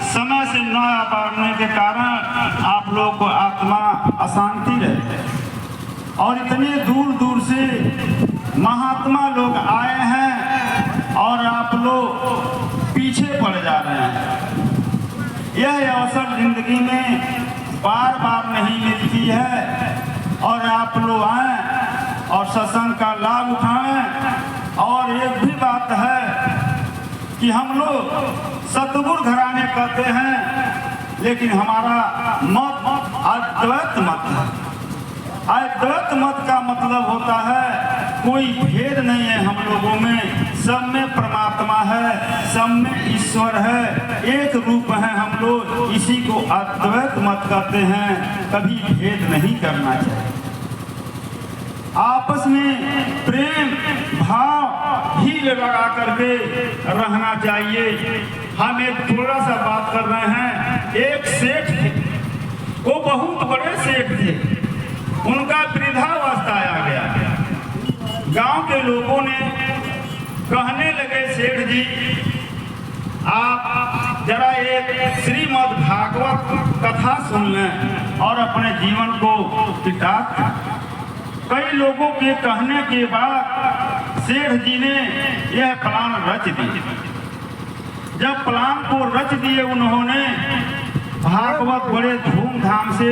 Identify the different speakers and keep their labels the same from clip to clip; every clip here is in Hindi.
Speaker 1: समय से न आ पाने के कारण आप लोग को आत्मा अशांति रहती है। और इतने दूर दूर से महात्मा लोग आए हैं और आप लोग पीछे पड़ जा रहे हैं। यह अवसर जिंदगी में बार बार नहीं मिलती है और आप लोग आए और सत्संग का लाभ उठाएं। और एक भी बात है कि हम लोग सतगुरु घराने कहते हैं, लेकिन हमारा मत अद्वैत मत है। अद्वैत मत का मतलब होता है कोई भेद नहीं है हम लोगों में, सब में परमात्मा है, सब में ईश्वर है, एक रूप है हम लोग। इसी को अद्वैत मत कहते हैं। कभी भेद नहीं करना चाहिए। आपस में प्रेम भाव ही लगा करके रहना चाहिए। हम एक थोड़ा सा बात कर रहे हैं। एक सेठ थे, वो बहुत बड़े सेठ थे। उनका वृद्धावस्था आ गया। गांव के लोगों ने कहने लगे, सेठ जी आप जरा एक श्रीमद् भागवत कथा सुन लें और अपने जीवन को बिता। कई लोगों के कहने के बाद सेठ जी ने यह प्लान रच दिया। जब प्लान को रच दिए उन्होंने, भागवत बड़े धूमधाम से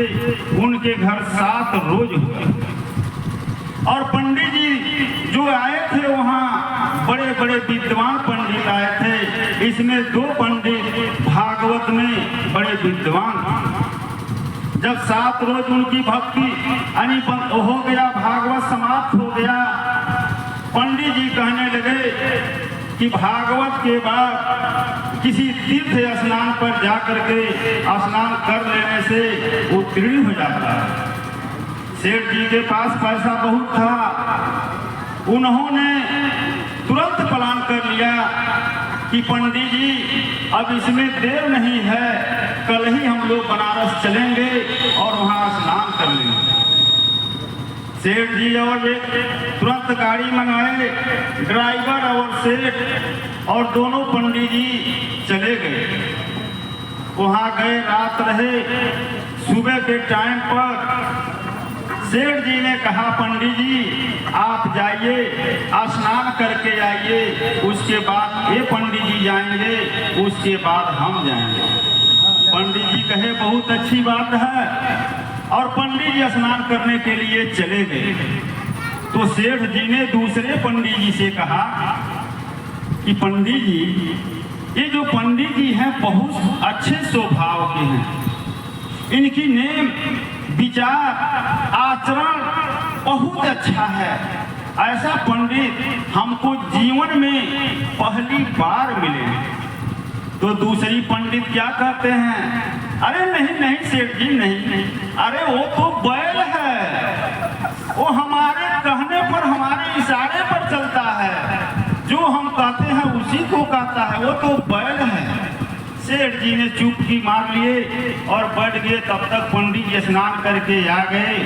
Speaker 1: उनके घर 7 रोज हुए। और पंडित जी जो आए थे वहाँ बड़े बड़े विद्वान पंडित आए थे। इसमें 2 पंडित भागवत में बड़े विद्वान। जब 7 रोज उनकी भक्ति यानी हो गया, भागवत समाप्त हो गया, पंडित जी कहने लगे कि भागवत के बाद किसी तीर्थ स्नान पर जाकर के स्नान कर लेने से उत्तीर्ण हो जाता है। सेठ जी के पास पैसा बहुत था। उन्होंने तुरंत प्लान कर लिया कि पंडित जी अब इसमें देर नहीं है, कल ही हम लोग बनारस चलेंगे और वहाँ स्नान कर लेंगे। सेठ जी और तुरंत गाड़ी मंगाए, ड्राइवर और सेठ और दोनों पंडित जी चले गए। वहाँ गए, रात रहे। सुबह के टाइम पर सेठ जी ने कहा, पंडित जी आप जाइए स्नान करके आइए, उसके बाद ये पंडित जी जाएंगे, उसके बाद हम जाएंगे। पंडित जी कहे बहुत अच्छी बात है और पंडित जी स्नान करने के लिए चले गए। तो सेठ जी ने दूसरे पंडित जी से कहा कि पंडित जी ये जो पंडित जी हैं बहुत अच्छे स्वभाव के हैं, इनकी नेम विचार आचरण बहुत अच्छा है। ऐसा पंडित हमको जीवन में पहली बार मिले। तो दूसरी पंडित क्या कहते हैं, अरे नहीं नहीं सेठ जी नहीं, अरे वो तो बैल है, वो हमारे कहने पर हमारे इशारे पर चलता है, जो हम कहते हैं उसी को कहता है, वो तो बैल है। सेठ जी ने चुपकी मार लिए और बैठ गए। तब तक पंडित जी स्नान करके आ गए।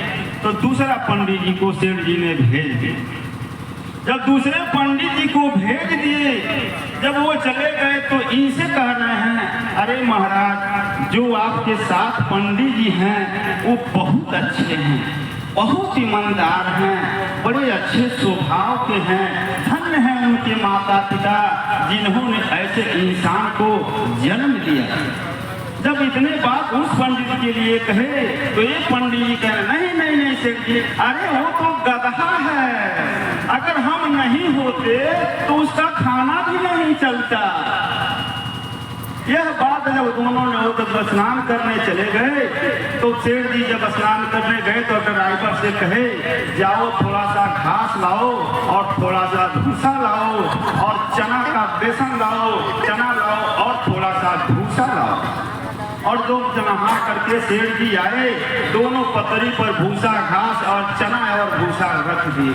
Speaker 1: तो दूसरा पंडित जी को सेठ जी ने भेज दिया। जब दूसरे पंडित जी को भेज दिए, जब वो चले गए तो इनसे कह रहे हैं, अरे महाराज जो आपके साथ पंडित जी हैं वो बहुत अच्छे हैं, बहुत ईमानदार हैं, बड़े अच्छे स्वभाव के हैं, धन्य हैं उनके माता पिता जिन्होंने ऐसे इंसान को जन्म दिया। जब इतने बात उस पंडित के लिए कहे तो ये पंडित जी कहे, नहीं नहीं नहीं सेठ जी, अरे वो तो गधा है, अगर हम नहीं होते तो उसका खाना भी नहीं चलता। यह बात जब दोनों ने तो स्नान करने चले गए, तो सेठ जी जब स्नान करने गए तो ड्राइवर से कहे, जाओ थोड़ा सा घास लाओ और थोड़ा सा भूसा लाओ और चना का बेसन लाओ, चना लाओ और थोड़ा सा भूसा लाओ। और दो नहा करके सेठ जी आए, दोनों पतरी पर भूसा घास और चना और भूसा रख दिए।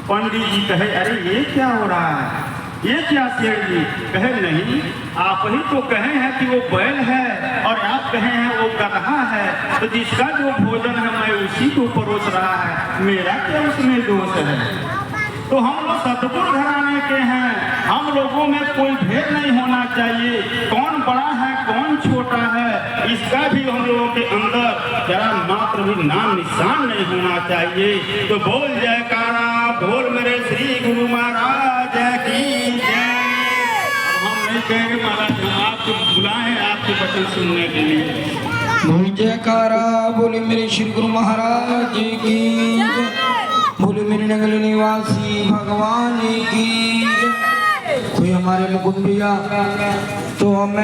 Speaker 1: पंडित जी कहे, अरे ये क्या हो रहा है, ये क्या सेठ जी? कहे नहीं, आप ही तो कहे हैं कि वो बैल है और आप कहे हैं वो गधा है, तो जिसका जो भोजन है मैं उसी को परोस रहा है, मेरा क्या उसमें दोष है? तो हम लोग सतगुरु घराने के हैं, हम लोगों में कोई भेद नहीं होना चाहिए, कौन बड़ा है कौन छोटा है इसका भी हम लोगों के अंदर जरा मात्र भी नाम निशान नहीं होना चाहिए। तो बोल जयकारा बोल मेरे श्री गुरु महाराज की जय। हम नहीं कहेंगे महाराज, हम आपको बुलाए आपके वचन सुनने के लिए।
Speaker 2: बोल जयकारा बोले मेरे श्री गुरु महाराज की, बोले मेरे नगर निवासी भगवान की। कोई हमारे मुकुंद भैया तो हमें